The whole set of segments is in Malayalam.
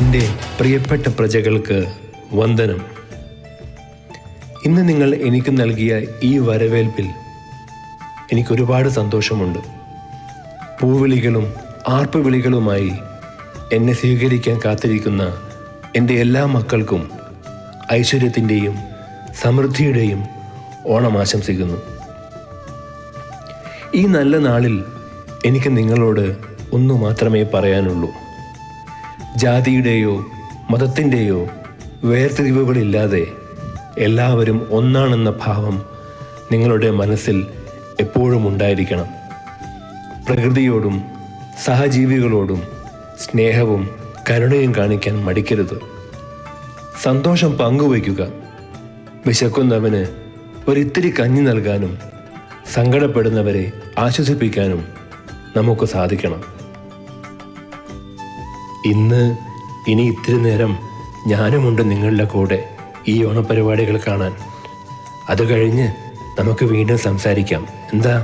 എൻ്റെ പ്രിയപ്പെട്ട പ്രജകൾക്ക് വന്ദനം. ഇന്ന് നിങ്ങൾ എനിക്ക് നൽകിയ ഈ വരവേൽപ്പിൽ എനിക്കൊരുപാട് സന്തോഷമുണ്ട്. പൂവിളികളും ആർപ്പുവിളികളുമായി എന്നെ സ്വീകരിക്കാൻ കാത്തിരിക്കുന്ന എൻ്റെ എല്ലാ മക്കൾക്കും ഐശ്വര്യത്തിൻ്റെയും സമൃദ്ധിയുടെയും ഓണം ആശംസിക്കുന്നു. ഈ നല്ല നാളിൽ എനിക്ക് നിങ്ങളോട് ഒന്നു മാത്രമേ പറയാനുള്ളൂ. ജാതിയുടെയോ മതത്തിൻ്റെയോ വേർതിരിവുകളില്ലാതെ എല്ലാവരും ഒന്നാണെന്ന ഭാവം നിങ്ങളുടെ മനസ്സിൽ എപ്പോഴും ഉണ്ടായിരിക്കണം. പ്രകൃതിയോടും സഹജീവികളോടും സ്നേഹവും കരുണയും കാണിക്കാൻ മടിക്കരുത്. സന്തോഷം പങ്കുവയ്ക്കുക. വിശക്കുന്നവന് ഒരിത്തിരി കഞ്ഞി നൽകാനും സങ്കടപ്പെടുന്നവരെ ആശ്വസിപ്പിക്കാനും നമുക്ക് സാധിക്കണം. ഇനി ഇത്തിരി നേരം ഞാനുമുണ്ട് നിങ്ങളുടെ കൂടെ ഈ ഓണപരിപാടികൾ കാണാൻ. അത് കഴിഞ്ഞ് നമുക്ക് വീണ്ടും സംസാരിക്കാം. എന്താ?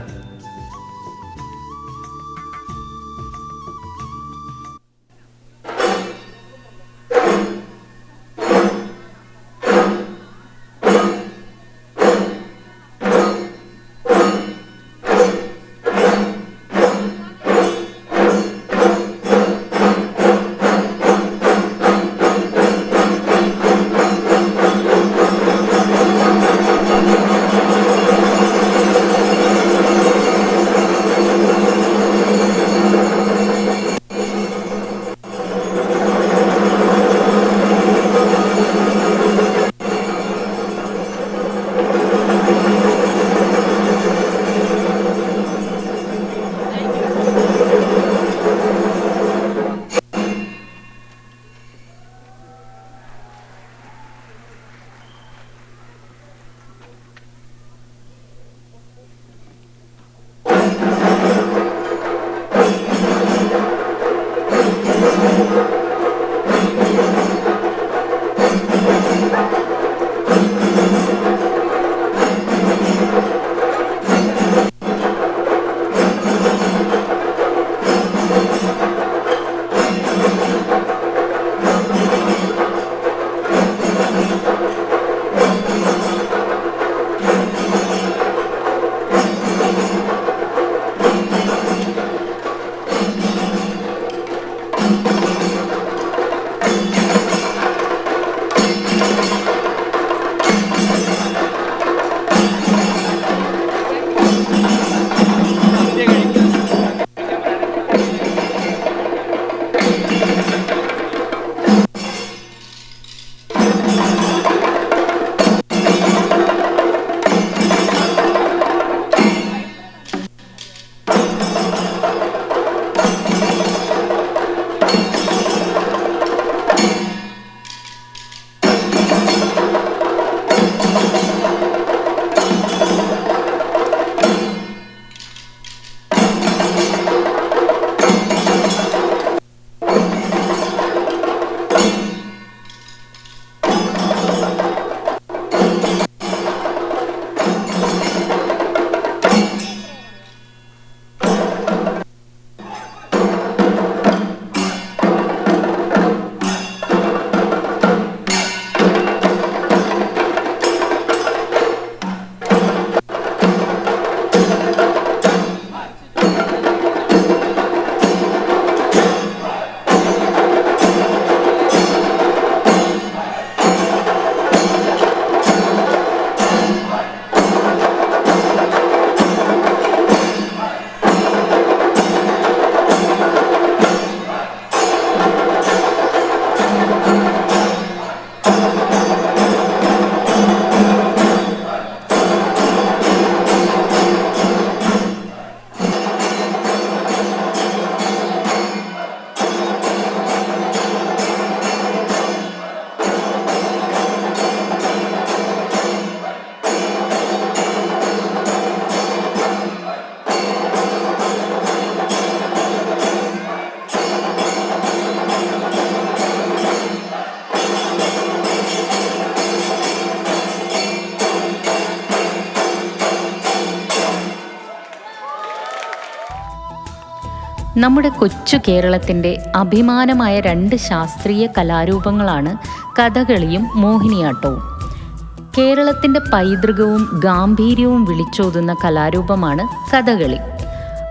നമ്മുടെ കൊച്ചു കേരളത്തിൻ്റെ അഭിമാനമായ 2 ശാസ്ത്രീയ കലാരൂപങ്ങളാണ് കഥകളിയും മോഹിനിയാട്ടവും. കേരളത്തിൻ്റെ പൈതൃകവും ഗാംഭീര്യവും വിളിച്ചോതുന്ന കലാരൂപമാണ് കഥകളി.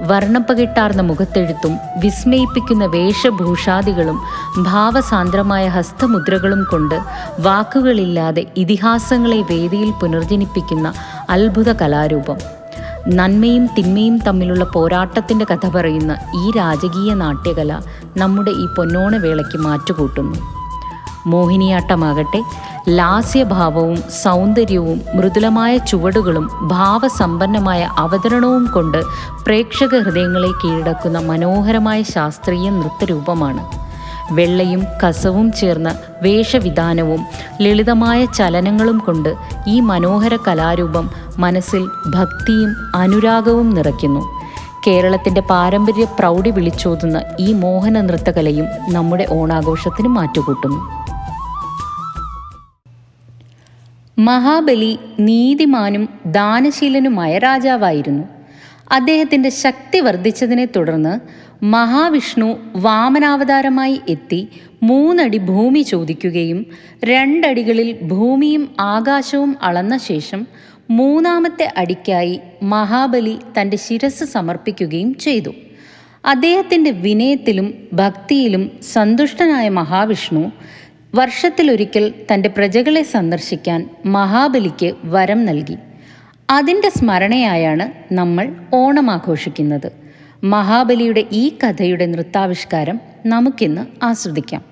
വർണ്ണപ്പകിട്ടാർന്ന മുഖത്തെഴുത്തും വിസ്മയിപ്പിക്കുന്ന വേഷഭൂഷാദികളും ഭാവസാന്ദ്രമായ ഹസ്തമുദ്രകളും കൊണ്ട് വാക്കുകളില്ലാതെ ഇതിഹാസങ്ങളെ വേദിയിൽ പുനർജനിപ്പിക്കുന്ന അത്ഭുത കലാരൂപം. നന്മയും തിന്മയും തമ്മിലുള്ള പോരാട്ടത്തിൻ്റെ കഥ പറയുന്ന ഈ രാജകീയ നാട്യകല നമ്മുടെ ഈ പൊന്നോണവേളയ്ക്ക് മാറ്റുകൂട്ടുന്നു. മോഹിനിയാട്ടമാകട്ടെ ലാസ്യഭാവവും സൗന്ദര്യവും മൃദുലമായ ചുവടുകളും ഭാവസമ്പന്നമായ അവതരണവും കൊണ്ട് പ്രേക്ഷക ഹൃദയങ്ങളെ കീഴടക്കുന്ന മനോഹരമായ ശാസ്ത്രീയ നൃത്തരൂപമാണ്. വെള്ളയും കസവും ചേർന്ന വേഷവിധാനവും ലളിതമായ ചലനങ്ങളും കൊണ്ട് ഈ മനോഹര കലാരൂപം മനസ്സിൽ ഭക്തിയും അനുരാഗവും നിറയ്ക്കുന്നു. കേരളത്തിൻ്റെ പാരമ്പര്യ പ്രൗഢി വിളിച്ചോതുന്ന ഈ മോഹന നൃത്തകലയും നമ്മുടെ ഓണാഘോഷത്തിന് മാറ്റുകൂട്ടുന്നു. മഹാബലി നീതിമാനും ദാനശീലനുമായ രാജാവായിരുന്നു. അദ്ദേഹത്തിൻ്റെ ശക്തി വർദ്ധിച്ചതിനെ തുടർന്ന് മഹാവിഷ്ണു വാമനാവതാരമായി എത്തി 3 അടി ഭൂമി ചോദിക്കുകയും 2 അടികളിൽ ഭൂമിയും ആകാശവും അളന്ന ശേഷം 3-ാമത്തെ അടിക്കായി മഹാബലി തൻ്റെ ശിരസ് സമർപ്പിക്കുകയും ചെയ്തു. അദ്ദേഹത്തിൻ്റെ വിനയത്തിലും ഭക്തിയിലും സന്തുഷ്ടനായ മഹാവിഷ്ണു വർഷത്തിലൊരിക്കൽ തൻ്റെ പ്രജകളെ സന്ദർശിക്കാൻ മഹാബലിക്ക് വരം നൽകി. അതിൻ്റെ സ്മരണയായാണ് നമ്മൾ ഓണം ആഘോഷിക്കുന്നത്. മഹാബലിയുടെ ഈ കഥയുടെ നൃത്താവിഷ്കാരം നമുക്കിന്ന് ആസ്വദിക്കാം.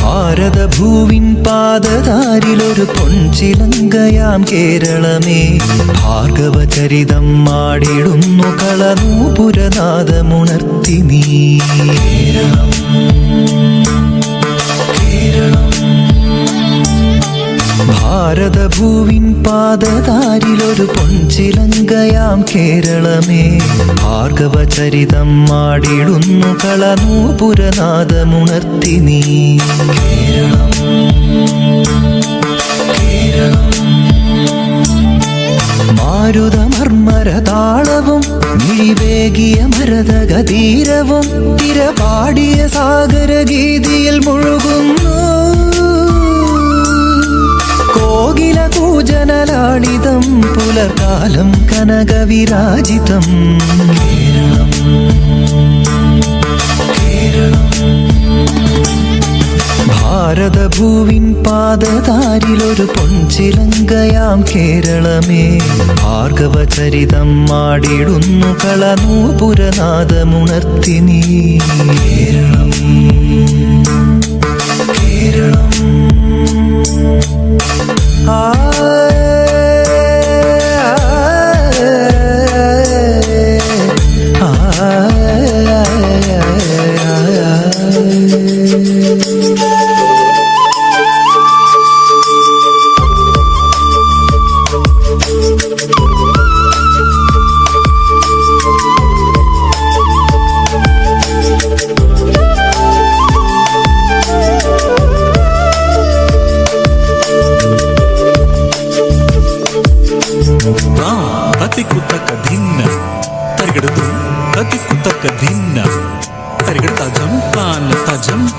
ഭാരതഭൂവിൻ പാദതാരിലൊരു പൊൻചിലങ്കയാം കേരളമേ, ഭാർഗവചരിതം മാടിടുന്നു കളനൂപുരനാദമുണർത്തി നീ. കേരളം കേരളം ഭാരതഭൂവിൻ പാദതാരിലൊരു പൊൻചിലങ്കയാം കേരളമേ, ഭാർഗവചരിതം മാടിടുന്നു കളനൂപുരനാദമുണർത്തി നീ. കേരളം കേരളം മാരുതമർമരതാളവും മിഴിവേകിയ മരതകതീരവും തിരപാടിയ സാഗരഗീതിയിൽ മുഴുകുന്നു. കോകില കൂജനലാളിതം പുലർകാലം കനകവിരാജിതം. കേരളം കേരളം ഭാരതഭൂവിൻ പാദതാരിലൊരു പൊൻചിലങ്കയാം കേരളമേ, ഭാർഗവചരിതം മാടിടുന്നു കളനൂപുരനാദമുണർത്തി നീ. കേരളം കേരളം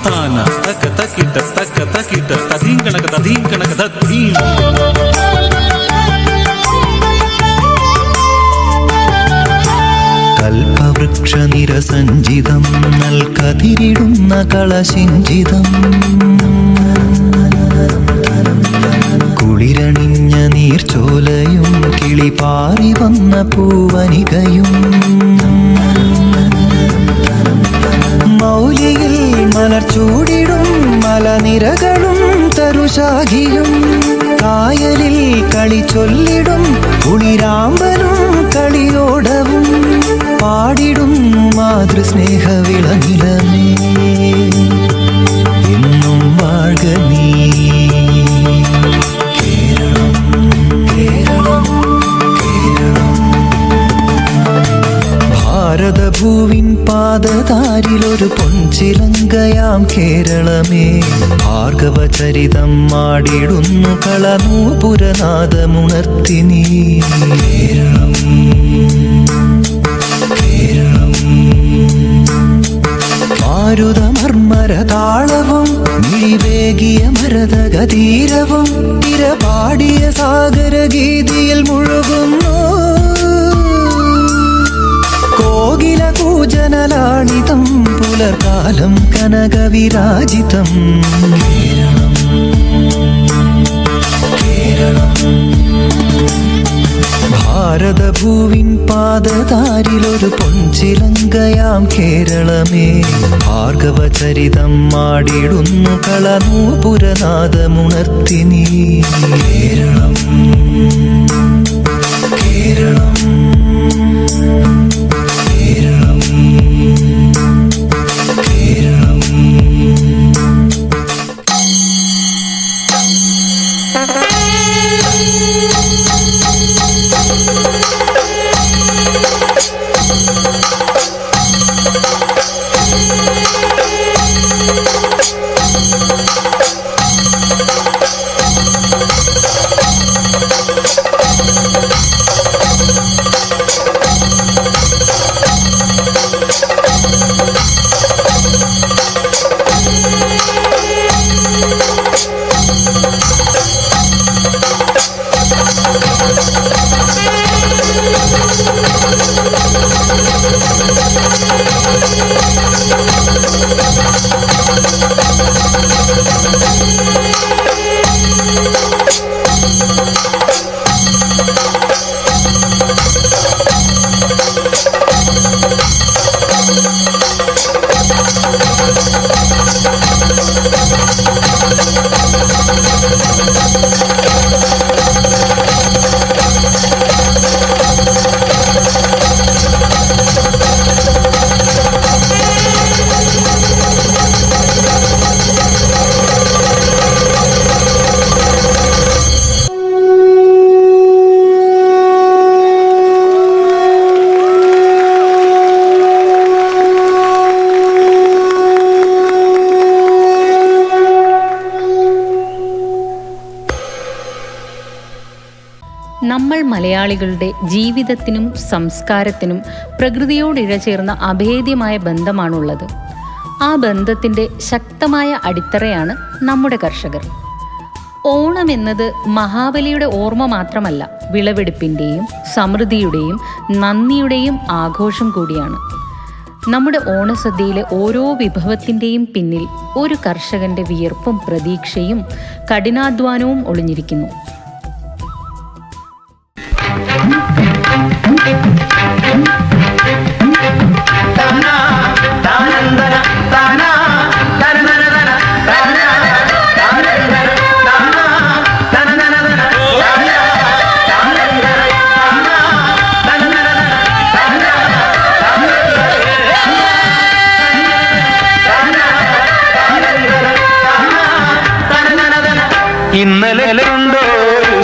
താന തക തകിട തധീങ്കണക തധീങ്കണക തധീം. കൽപവൃക്ഷ നിരസഞ്ചിതം നൽകതിരിടുന്ന കളശിഞ്ചിതം കുളിരണിഞ്ഞ നീർച്ചോലയും കിളിപാറി വന്ന പൂവനികയും മൗലിയിൽ മലർച്ചൂടിടും മലനിരകളും തരുശാഖിയും കായലിൽ കളി ചൊല്ലിടും കുളിരാമ്പലും കളിയോടവും പാടിടും മാതൃസ്നേഹവിളനിലമേ എന്നും വാഴ്ക നീ കേരളം കേരളം കേരളം. ഭാരതഭൂവിൻ പാദതാരിലൊരു പൊൻചിലങ്കയാം കേരളമേ ഭാർഗവചരിതം മാടിടുന്നു കളനൂപുരനാദമുണർത്തി നീ കേരളം കേരളം. മാരുതമർമരതാളവും മിഴിവേകിയ മരതകതീരവും തിരപാടിയ സാഗരഗീതിയിൽ മുഴുകുന്നു കോകില കൂജനലാളിതം പുലർകാലം കനകവിരാജിതം കേരളം കേരളം. ഭാരതഭൂവിൻ പാദതാരിലൊരു പൊൻചിലങ്കയാം കേരളമേ ഭാർഗവചരിതം മാടിടുന്നു കളനൂപുരനാദമുണർത്തി നീ കേരളം കേരളം കേരളം കേരളം. നമ്മൾ മലയാളികളുടെ ജീവിതത്തിനും സംസ്കാരത്തിനും പ്രകൃതിയോട് ഇഴചേർന്ന അഭേദ്യമായ ബന്ധമാണുള്ളത്. ആ ബന്ധത്തിൻ്റെ ശക്തമായ അടിത്തറയാണ് നമ്മുടെ കർഷകർ. ഓണം എന്നത് മഹാബലിയുടെ ഓർമ്മ മാത്രമല്ല, വിളവെടുപ്പിൻ്റെയും സമൃദ്ധിയുടെയും നന്ദിയുടെയും ആഘോഷം കൂടിയാണ്. നമ്മുടെ ഓണസദ്യയിലെ ഓരോ വിഭവത്തിൻ്റെയും പിന്നിൽ ഒരു കർഷകൻ്റെ വിയർപ്പും പ്രതീക്ഷയും കഠിനാധ്വാനവും ഒളിഞ്ഞിരിക്കുന്നു. ഇന്നലെ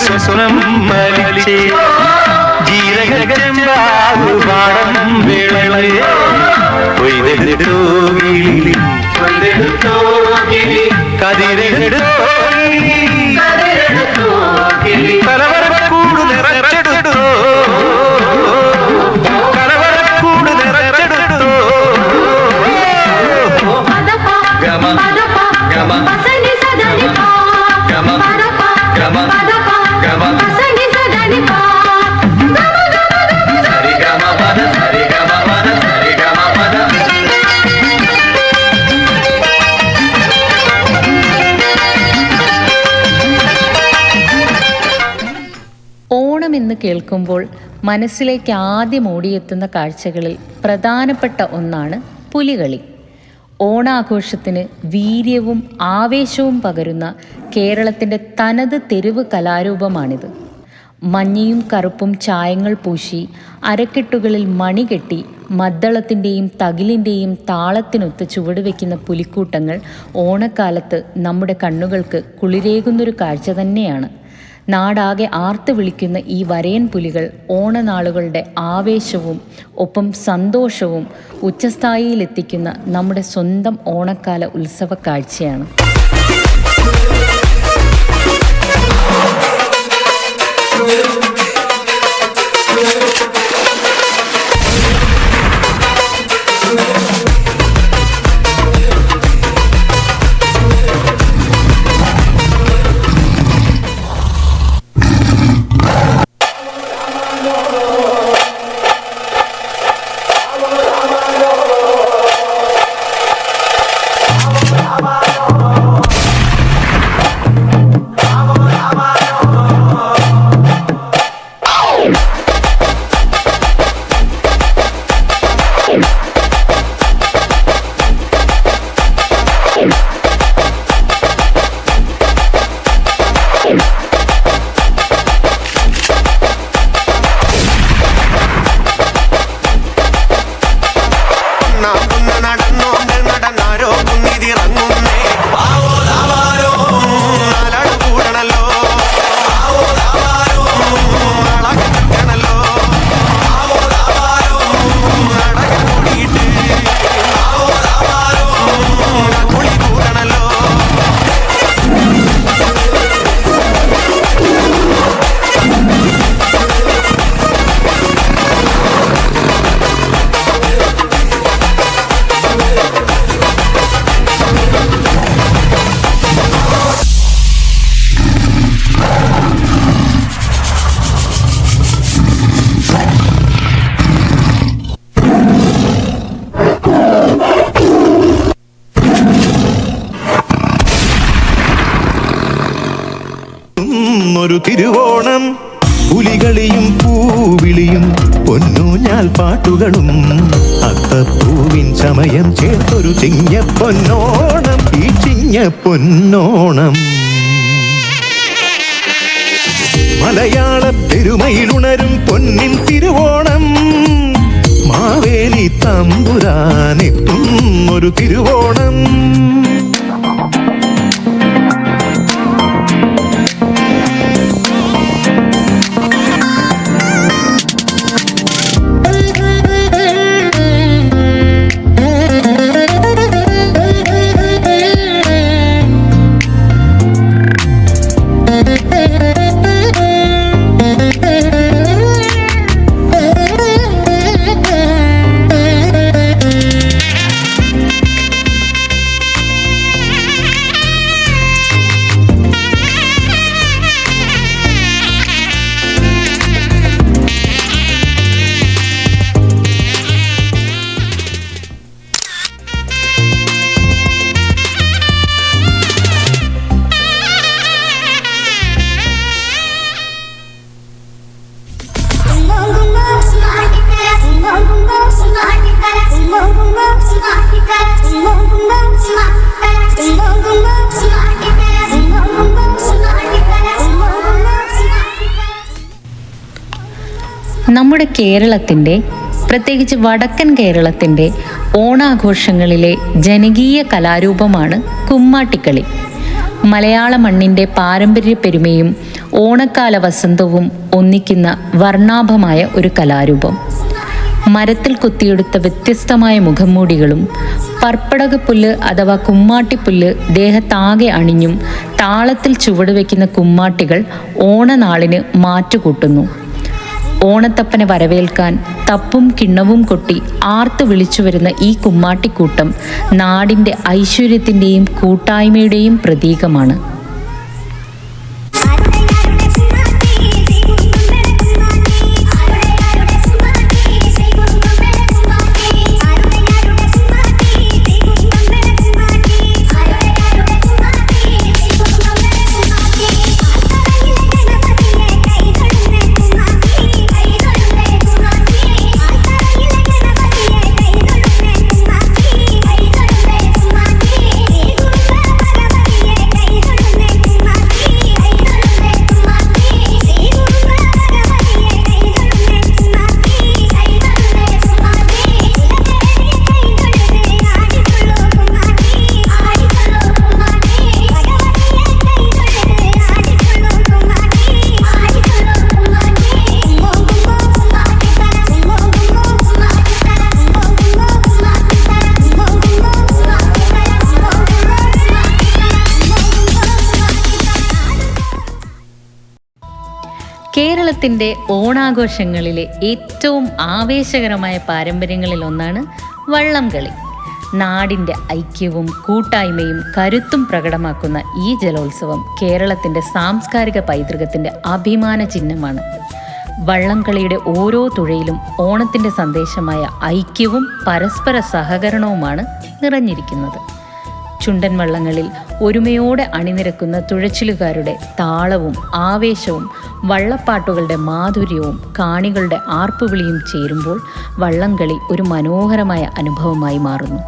സ്വപ്നം മലിച്ചേ ജീരകചെമ്പാടുപാടം വേളയെ കൊയ്തെടുത്തോ കതിരെടുത്തോ കലവറക്കൂട് നിറച്ചെടുത്തോ കലവറക്കൂട് നിറച്ചെടുത്തോ ഗമ കേൾക്കുമ്പോൾ മനസ്സിലേക്ക് ആദ്യം ഓടിയെത്തുന്ന കാഴ്ചകളിൽ പ്രധാനപ്പെട്ട ഒന്നാണ് പുലികളി. ഓണാഘോഷത്തിന് വീര്യവും ആവേശവും പകരുന്ന കേരളത്തിൻ്റെ തനത് തെരുവ് കലാരൂപമാണിത്. മഞ്ഞയും കറുപ്പും ചായങ്ങൾ പൂശി അരക്കെട്ടുകളിൽ മണി കെട്ടി മദ്ദളത്തിൻ്റെയും തകിലിൻ്റെയും താളത്തിനൊത്ത് ചുവടുവെക്കുന്ന പുലിക്കൂട്ടങ്ങൾ ഓണക്കാലത്ത് നമ്മുടെ കണ്ണുകൾക്ക് കുളിരേകുന്നൊരു കാഴ്ച തന്നെയാണ്. നാടാകെ ആർത്തു വിളിക്കുന്ന ഈ വരയൻ പുലികൾ ഓണനാളുകളുടെ ആവേശവും ഒപ്പം സന്തോഷവും ഉച്ചസ്ഥായിയിലെത്തിക്കുന്ന നമ്മുടെ സ്വന്തം ഓണക്കാല ഉത്സവ കാഴ്ചയാണ്. ഒരു തിരുവോണം, പുലികളിയും പൂവിളിയും പൊന്നൂഞ്ഞാൽ പാട്ടുകളും അത്തപ്പൂവിൻ സമയം ചേർത്തൊരു ചിങ്ങ പൊന്നോണം, ഈ ചിങ്ങ പൊന്നോണം. മലയാള പെരുമയിലുണരും പൊന്നിൻ തിരുവോണം, മാവേലി തമ്പുരാനെത്തും ഒരു തിരുവോണം. നമ്മുടെ കേരളത്തിൻ്റെ, പ്രത്യേകിച്ച് വടക്കൻ കേരളത്തിൻ്റെ ഓണാഘോഷങ്ങളിലെ ജനകീയ കലാരൂപമാണ് കുമ്മാട്ടിക്കളി. മലയാള മണ്ണിൻ്റെ പാരമ്പര്യ പെരുമയും ഓണക്കാല വസന്തവും ഒന്നിക്കുന്ന വർണ്ണാഭമായ ഒരു കലാരൂപം. മരത്തിൽ കൊത്തിയെടുത്ത വ്യത്യസ്തമായ മുഖംമൂടികളും പർപ്പടകപ്പുല്ല് അഥവാ കുമ്മാട്ടിപ്പുല്ല് ദേഹത്താകെ അണിഞ്ഞും താളത്തിൽ ചുവടുവെക്കുന്ന കുമ്മാട്ടികൾ ഓണനാളിന് മാറ്റുകൂട്ടുന്നു. ഓണത്തപ്പനെ വരവേൽക്കാൻ തപ്പും കിണ്ണവും കൊട്ടി ആർത്തു വിളിച്ചു വരുന്ന ഈ കുമ്മാട്ടിക്കൂട്ടം നാടിൻ്റെ ഐശ്വര്യത്തിൻ്റെയും കൂട്ടായ്മയുടെയും പ്രതീകമാണ്. കേരളത്തിൻ്റെ ഓണാഘോഷങ്ങളിലെ ഏറ്റവും ആവേശകരമായ പാരമ്പര്യങ്ങളിൽ ഒന്നാണ് വള്ളംകളി. നാടിൻ്റെ ഐക്യവും കൂട്ടായ്മയും കരുത്തും പ്രകടമാക്കുന്ന ഈ ജലോത്സവം കേരളത്തിൻ്റെ സാംസ്കാരിക പൈതൃകത്തിൻ്റെ അഭിമാന ചിഹ്നമാണ്. വള്ളംകളിയുടെ ഓരോ തുഴയിലും ഓണത്തിൻ്റെ സന്ദേശമായ ഐക്യവും പരസ്പര സഹകരണവുമാണ് നിറഞ്ഞിരിക്കുന്നത്. ചുണ്ടൻ വള്ളങ്ങളിൽ ഒരുമയോടെ അണിനിരക്കുന്ന തുഴച്ചിലുകാരുടെ താളവും ആവേശവും വള്ളപ്പാട്ടുകളുടെ മാധുര്യവും കാണികളുടെ ആർപ്പുവിളിയും ചേരുമ്പോൾ വള്ളംകളി ഒരു മനോഹരമായ അനുഭവമായി മാറുന്നു.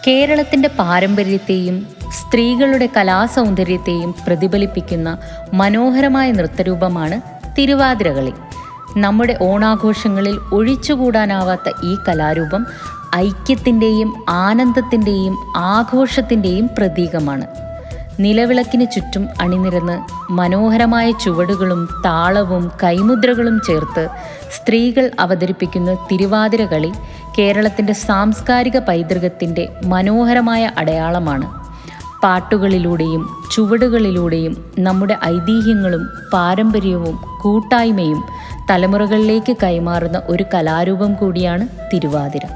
കേരളത്തിൻ്റെ പാരമ്പര്യത്തെയും സ്ത്രീകളുടെ കലാസൗന്ദര്യത്തെയും പ്രതിഫലിപ്പിക്കുന്ന മനോഹരമായ നൃത്തരൂപമാണ് തിരുവാതിരകളി. നമ്മുടെ ഓണാഘോഷങ്ങളിൽ ഒഴിച്ചുകൂടാനാവാത്ത ഈ കലാരൂപം ഐക്യത്തിൻ്റെയും ആനന്ദത്തിൻ്റെയും ആഘോഷത്തിൻ്റെയും പ്രതീകമാണ്. നിലവിളക്കിന് ചുറ്റും അണിനിരന്ന് മനോഹരമായ ചുവടുകളും താളവും കൈമുദ്രകളും ചേർത്ത് സ്ത്രീകൾ അവതരിപ്പിക്കുന്ന തിരുവാതിരകളി കേരളത്തിൻ്റെ സാംസ്കാരിക പൈതൃകത്തിൻ്റെ മനോഹരമായ അടയാളമാണ്. പാട്ടുകളിലൂടെയും ചുവടുകളിലൂടെയും നമ്മുടെ ഐതിഹ്യങ്ങളും പാരമ്പര്യവും കൂട്ടായ്മയും തലമുറകളിലേക്ക് കൈമാറുന്ന ഒരു കലാരൂപം കൂടിയാണ് തിരുവാതിര.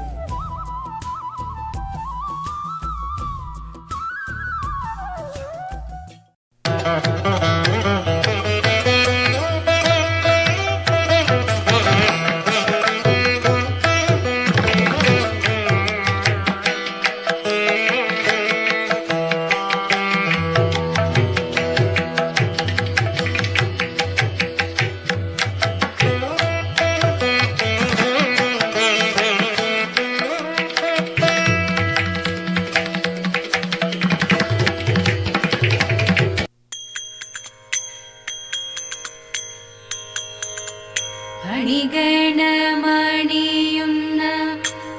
ഗണമണിയുന്ന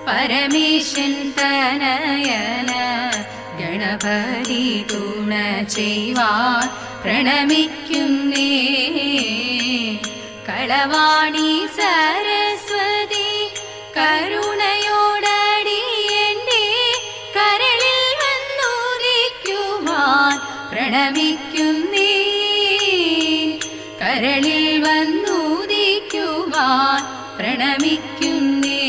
പരമേശൻ തനയന ഗണപതി തുണ ചെയ്വാൻ പ്രണമിക്കുന്നേ. കളവാണി സരസ്വതി കരുണയോടടിയന്റെ കരളിൽ വന്നുദിക്കുവാൻ പ്രണമിക്കുന്നേ. കരളിൽ വന്നുദിക്കുവാൻ പ്രണമിക്കുന്നേ.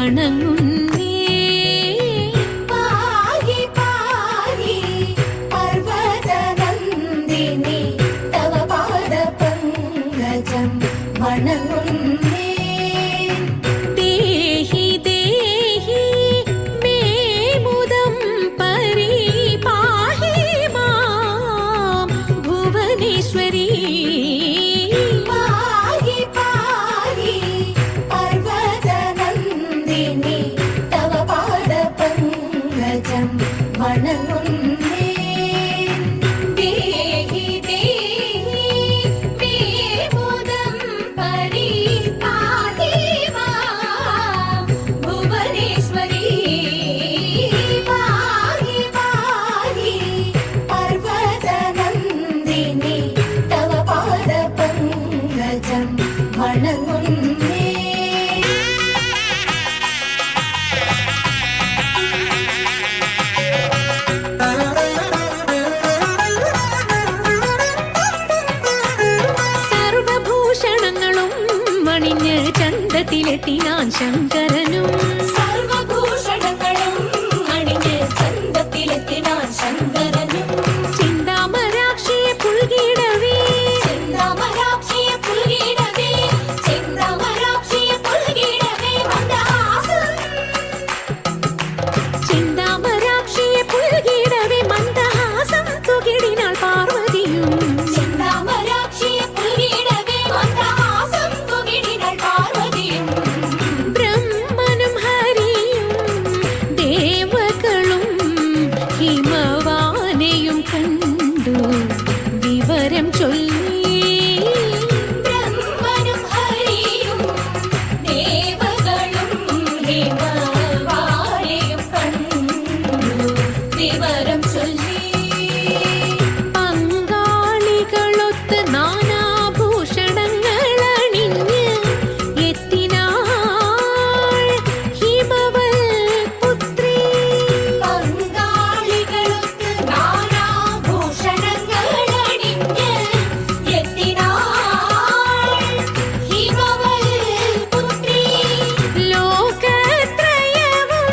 വണങ്ങുന്നേ. പാഹി പാഹി പർവതനന്ദിനി തവ പാദപങ്കജം വണങ്ങുന്നേ. ദേഹി ദേഹി മേ മുദം പരിപാഹി മാം ഭുവനേശ്വരി. പാഹി പാഹി പർവതനന്ദിനി തവ പാദപങ്കജം വണങ്ങുന്നേ. ദേഹി ദേഹി മേ മുദം പരിപാഹി മാം ഭുവനേശ്വരി. പാഹി പാഹി പർവതനന്ദിനി തവ പാദപങ്കജം വണങ്ങുന്നേ. സർവഭൂഷണങ്ങളും മണിഞ്ഞ് ചന്തത്തിലെത്തിനാൻ ശങ്കരനും. സർവഭൂഷണങ്ങളും അണിഞ്ഞ് ചന്തത്തിലെത്തിനാൻ ശങ്കരനും. ചിന്താമരാക്ഷിയെ പുൽകിടവേ ചിന്താമരാക്ഷിയെ പുൽകിടവേ ചിന്താമരാക്ഷിയെ പുൽകിടവേ മന്ദഹാസം. ചിന്താമരാക്ഷിയെ പുൽകിടവേ മന്ദഹാസം തുകിടിനാൾ പാർവതിയും. ചിന്താമരാക്ഷിയെ പുൽകിടവേ മന്ദഹാസം തുകിടിനാൾ പാർവതിയും. ബ്രഹ്മനും ഹരിയും ദേവകളും ഹിമവാനെയും കണ്ടു വിവരം ചൊല്ലി. ബ്രഹ്മനും ഹരിയും ദേവകളും ഹിമവാനെയും കണ്ടു വിവരം ചൊല്ലി. പങ്കാളികളൊത്ത് നാനാഭൂഷണങ്ങൾ അണിഞ്ഞ് എത്തിനാൾ ഹിമവൽ പുത്രി. പങ്കാളികളൊത്ത് നാനാഭൂഷണങ്ങൾ അണിഞ്ഞ് എത്തിനാൾ ഹിമവൽ പുത്രി. ലോകത്രയവും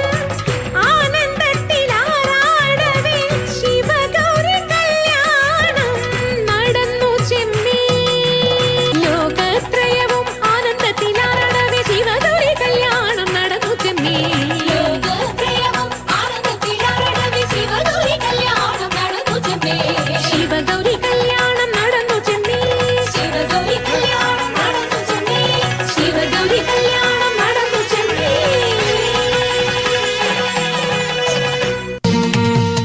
ആനന്ദത്തിലാറാടവേ ശിവഗൗരി കല്യാണം നടന്നു ചെമ്മേ. ലോകത്രയവും ആനന്ദത്തിലാറാടവേ ശിവഗൗരി കല്യാണം നടന്നു ചെമ്മേ. ലോകത്രയവും ആനന്ദത്തിലാറാടവേ ശിവഗൗരി കല്യാണം നടന്നു ചെമ്മേ. ശിവഗൗരി കല്യാണം നടന്നു ചെമ്മേ. ശിവഗൗരി കല്യാണം നടന്നു ചെമ്മേ. ശിവഗൗരി കല്യാണം നടന്നു ചെമ്മേ.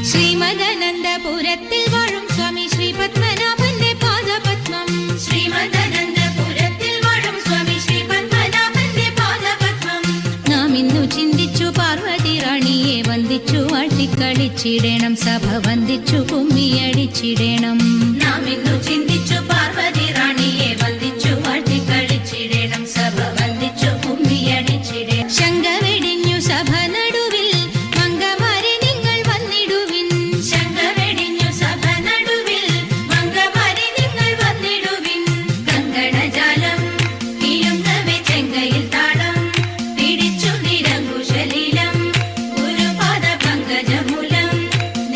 ശ്രീമദനന്തപുരത്തിൽ വാഴും സ്വാമി ശ്രീ പത്മനാഭന്റെ പാദപത്മം. ശ്രീമദനന്തപുരത്തിൽ വാഴും സ്വാമി ശ്രീ പത്മനാഭന്റെ പാദപത്മം. നാം ഇന്നു ചിന്തിച്ചു പാർവതി റാണിയെ വന്ദിച്ചു വാഴ്ത്തിക്കളിച്ചിടണം. സഭ വന്ദിച്ചു കുമ്മിയടിച്ചിടണം. നാം ഇന്നു ചിന്തിച്ചു പാർവതി റാണിയെ വന്ദിച്ചു വാഴ്ത്തിക്കളിച്ചിടണം. സഭ വന്ദിച്ചു കുമ്മിയടിച്ചിടണം. ശങ്ക വെടിഞ്ഞു സഭ നടുവിൽ മംഗമാരെ നിങ്ങൾ വന്നിടുവിൻ. ശങ്ക വെടിഞ്ഞു സഭ നടുവിൽ മംഗമാരെ നിങ്ങൾ വന്നിടുവിൻ. കങ്കണജാലം കിലുങ്ങവേ ചെങ്കയിൽ താളം പിടിച്ചു നിരങ്കുശലീലം ഗുരുപാദ പങ്കജമൂലം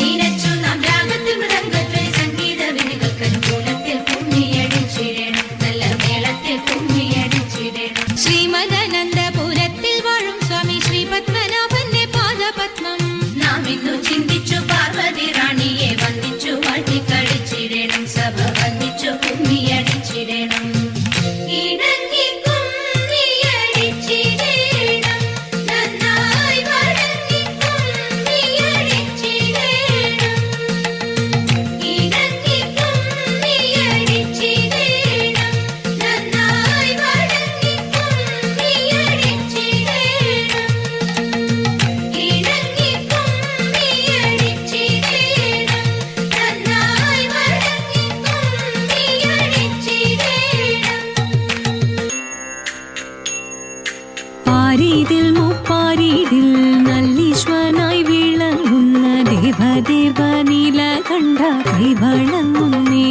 നിനച്ചു നാം രാഗത്തിൽ മൃദംഗത്തിൽ സംഗീത വിനികൾക്കനുകൂലത്തിൽ കുമ്മിയടിച്ചിടണം. നല്ല മേളത്തിൽ കുമ്മിയടിച്ചിടണം. ശ്രീമദനന്തപുരത്തിൽ വാഴും സ്വാമി ശ്രീ പത്മനാഭന്റെ പാദപത്മം. നാം ഇന്നു ചിന്തിച്ചു പാർവതി റാണിയെ വന്ദിച്ചു വാഴ്ത്തിക്കളിച്ചിടണം. സഭ വന്ദിച്ചു കുമ്മിയടിച്ചിടണം. ഇണങ്ങി കുമ്മിയടിച്ചിടണം. നന്നായി വഴങ്ങി കുമ്മിയടിച്ചിടണം. ഇണങ്ങി കുമ്മിയടിച്ചിടണം. നന്നായി വഴങ്ങി കുമ്മിയടിച്ചിടണം. ഇണങ്ങി കുമ്മിയടിച്ചിടണം. നന്നായി വഴങ്ങി കുമ്മിയടിച്ചിടണം. പാരീതിൽ മുപ്പാരീതിൽ നല്ലീശ്വനായി വിളങ്ങുന്ന ദേവദേവ നീലകണ്ഠ കൈവളങ്ങുന്നേ.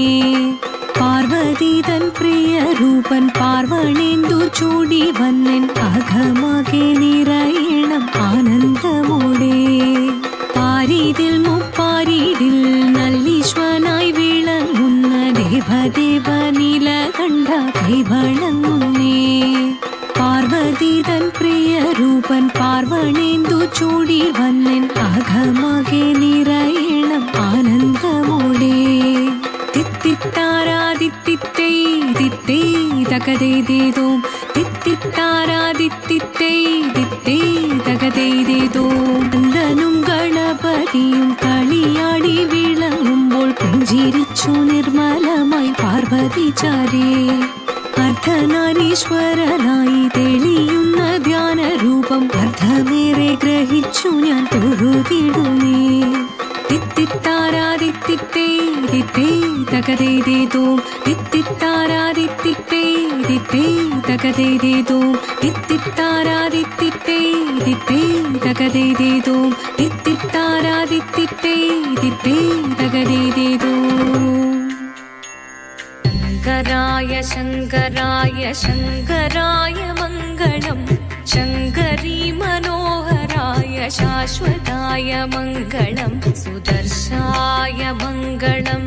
പാർവതി പാർവതി തൻ പ്രിയ രൂപൻ പാർവണേന്ദു ചൂടി വന്നൻ അകമാകെ നിറയണം ആനന്ദമോടെ പാരീതിൽ മുപ്പാരീതിൽ നല്ലീശ്വനായി വിളങ്ങുന്ന ദേവദേവ നീലകണ്ഠ കൈവണങ്ങുന്നേ പാർവതി തൻ പ്രിയ രൂപൻ പാർവണേന്ദു ചൂടി വന്നൻ അകമാകെ നിറയണം ആനന്ദമോടെ തിത്തിത്താരാദിത്തിത്തേ ദിത്തേ തകതേതേതോം തിത്തിത്താരാദിത്തിത്തേ ദിത്തേ തകതേതേതോം നന്ദനും ഗണപതിയും കളിയാടി വിളങ്ങുമ്പോൾ പുഞ്ചിരിച്ചു നിർമ്മലമായി പാർവതി ചാരേ അർദ്ധനാരീശ്വരനായി തെളിയുന്ന ധ്യാനരൂപം അർദ്ധമേറെ ഗ്രഹിച്ചു ഞാൻ തൊഴുതിടുന്നേ തിത്തിത്താരാദിത്തിത്തേ ദിത്തേ തകതേതേതോം തിത്തിത്താരാദിത്തിത്തേ ദിത്തേ തകതേതേതോം തിത്തിത്താരാദിത്തിത്തേ ദിത്തേ തകതേതേതോം തിത്തിത്താരാദിത്തിത്തേ ദിത്തേ തകതേതേതോം ശങ്കരായ ശങ്കരായ ശങ്കരായ മംഗളം ശങ്കരീ മനോഹരായ ശാശ്വതായ മംഗളം സുദർശായ മംഗളം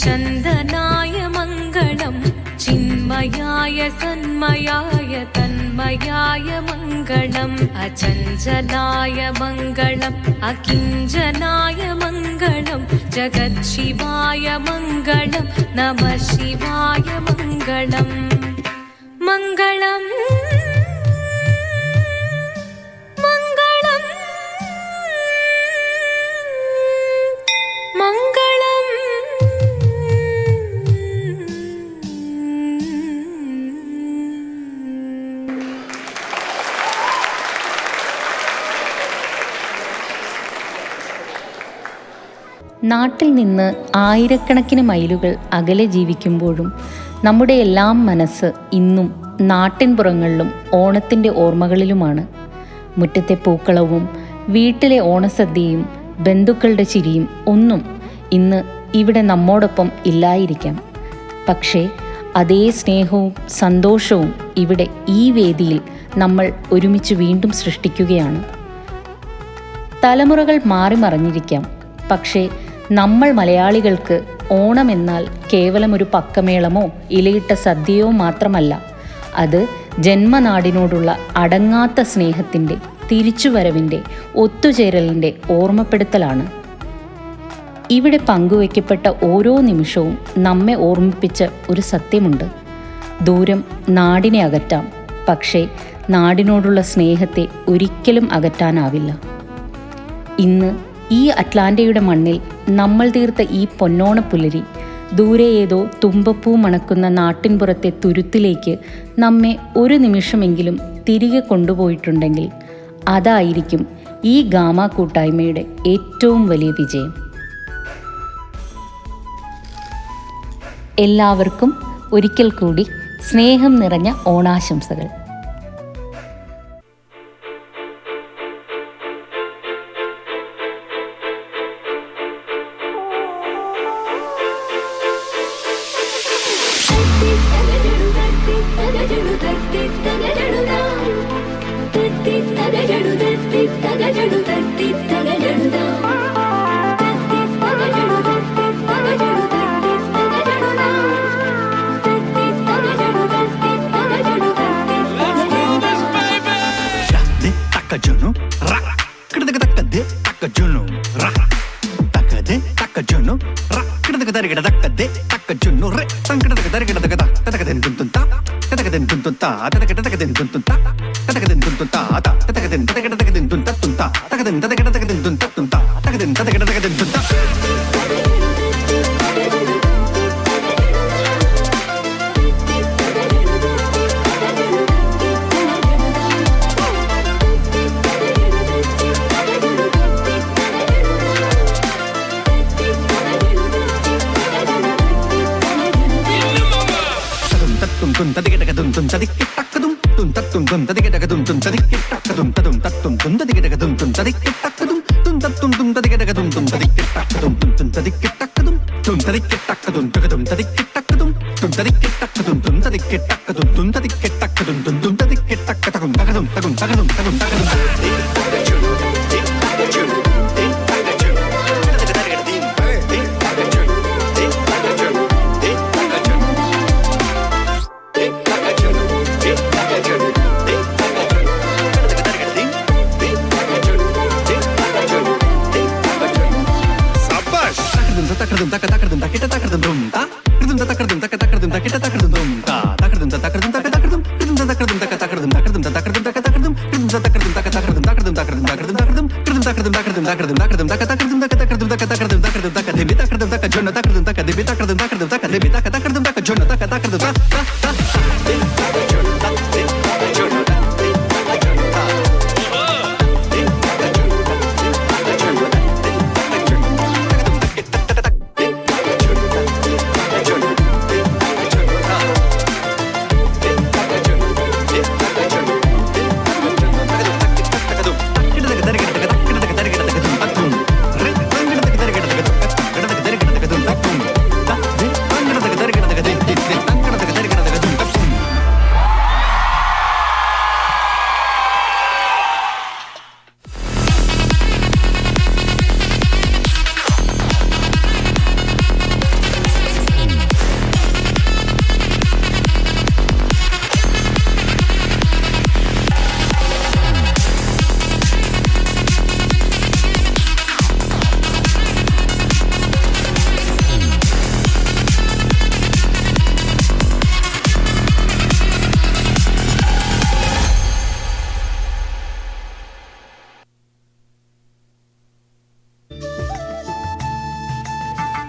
ചന്ദനായ മംഗളം ചിന്മയായ സന്മയായ തന്മയായ മംഗളം അചഞ്ചലായ മംഗളം അകിഞ്ചനായ മംഗളം ജഗത്ശിവായ മംഗളം നമഃ ശിവായ മംഗളം മംഗളം മംഗളം മംഗളം നാട്ടിൽ നിന്ന് ആയിരക്കണക്കിന് മൈലുകൾ അകലെ ജീവിക്കുമ്പോഴും നമ്മുടെ എല്ലാം മനസ്സ് ഇന്നും നാട്ടിൻപുറങ്ങളിലും ഓണത്തിൻ്റെ ഓർമ്മകളിലുമാണ്. മുറ്റത്തെ പൂക്കളവും വീട്ടിലെ ഓണസദ്യയും ബന്ധുക്കളുടെ ചിരിയും ഒന്നും ഇന്ന് ഇവിടെ നമ്മോടൊപ്പം ഇല്ലായിരിക്കാം. പക്ഷേ അതേ സ്നേഹവും സന്തോഷവും ഇവിടെ ഈ വേദിയിൽ നമ്മൾ ഒരുമിച്ച് വീണ്ടും സൃഷ്ടിക്കുകയാണ്. തലമുറകൾ മാറി മറിഞ്ഞിരിക്കാം, പക്ഷേ നമ്മൾ മലയാളികൾക്ക് ഓണമെന്നാൽ കേവലം ഒരു പക്കമേളമോ ഇലയിട്ട സദ്യയോ മാത്രമല്ല. അത് ജന്മനാടിനോടുള്ള അടങ്ങാത്ത സ്നേഹത്തിൻ്റെ, തിരിച്ചുവരവിൻ്റെ, ഒത്തുചേരലിൻ്റെ ഓർമ്മപ്പെടുത്തലാണ്. ഇവിടെ പങ്കുവയ്ക്കപ്പെട്ട ഓരോ നിമിഷവും നമ്മെ ഓർമ്മിപ്പിച്ച ഒരു സത്യമുണ്ട്. ദൂരം നാടിനെ അകറ്റാം, പക്ഷേ നാടിനോടുള്ള സ്നേഹത്തെ ഒരിക്കലും അകറ്റാനാവില്ല. ഇന്ന് ഈ അറ്റ്ലാന്റയുടെ മണ്ണിൽ നമ്മൾ തീർത്ത ഈ പൊന്നോണപ്പുലരി ദൂരെ ഏതോ തുമ്പപ്പൂ മണക്കുന്ന നാട്ടിൻപുറത്തെ തുരുത്തിലേക്ക് നമ്മെ ഒരു നിമിഷമെങ്കിലും തിരികെ കൊണ്ടുപോയിട്ടുണ്ടെങ്കിൽ അതായിരിക്കും ഈ ഗാമ കൂട്ടായ്മയുടെ ഏറ്റവും വലിയ വിജയം. എല്ലാവർക്കും ഒരിക്കൽ കൂടി സ്നേഹം നിറഞ്ഞ ഓണാശംസകൾ.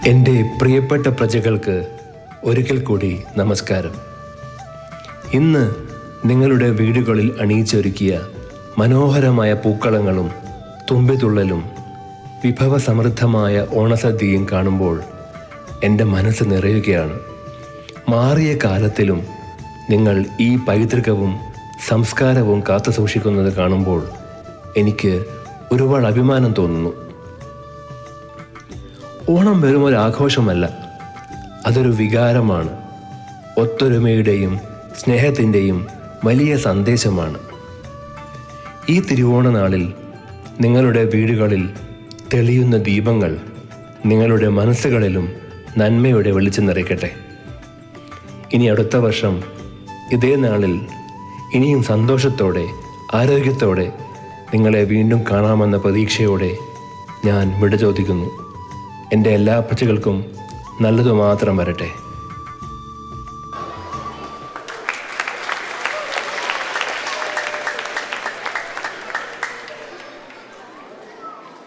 എൻ്റെ പ്രിയപ്പെട്ട പ്രജകൾക്ക് ഒരിക്കൽ കൂടി നമസ്കാരം. ഇന്ന് നിങ്ങളുടെ വീടുകളിൽ അണിയിച്ചൊരുക്കിയ മനോഹരമായ പൂക്കളങ്ങളും തുമ്പിതുള്ളലും വിഭവസമൃദ്ധമായ ഓണസദ്യയും കാണുമ്പോൾ എൻ്റെ മനസ്സ് നിറയുകയാണ്. മാറിയ കാലത്തിലും നിങ്ങൾ ഈ പൈതൃകവും സംസ്കാരവും കാത്തുസൂക്ഷിക്കുന്നത് കാണുമ്പോൾ എനിക്ക് ഒരുപാട് അഭിമാനം തോന്നുന്നു. ഓണം വെറും ഒരു ആഘോഷമല്ല, അതൊരു വികാരമാണ്. ഒത്തൊരുമയുടെയും സ്നേഹത്തിൻ്റെയും വലിയ സന്ദേശമാണ്. ഈ തിരുവോണ നാളിൽ നിങ്ങളുടെ വീടുകളിൽ തെളിയുന്ന ദീപങ്ങൾ നിങ്ങളുടെ മനസ്സുകളിലും നന്മയുടെ വെളിച്ചം നിറയ്ക്കട്ടെ. ഇനി അടുത്ത വർഷം ഇതേ നാളിൽ ഇനിയും സന്തോഷത്തോടെ ആരോഗ്യത്തോടെ നിങ്ങളെ വീണ്ടും കാണാമെന്ന പ്രതീക്ഷയോടെ ഞാൻ വിട ചോദിക്കുന്നു. എൻ്റെ എല്ലാ പ്രജകൾക്കും നല്ലതു മാത്രം വരട്ടെ.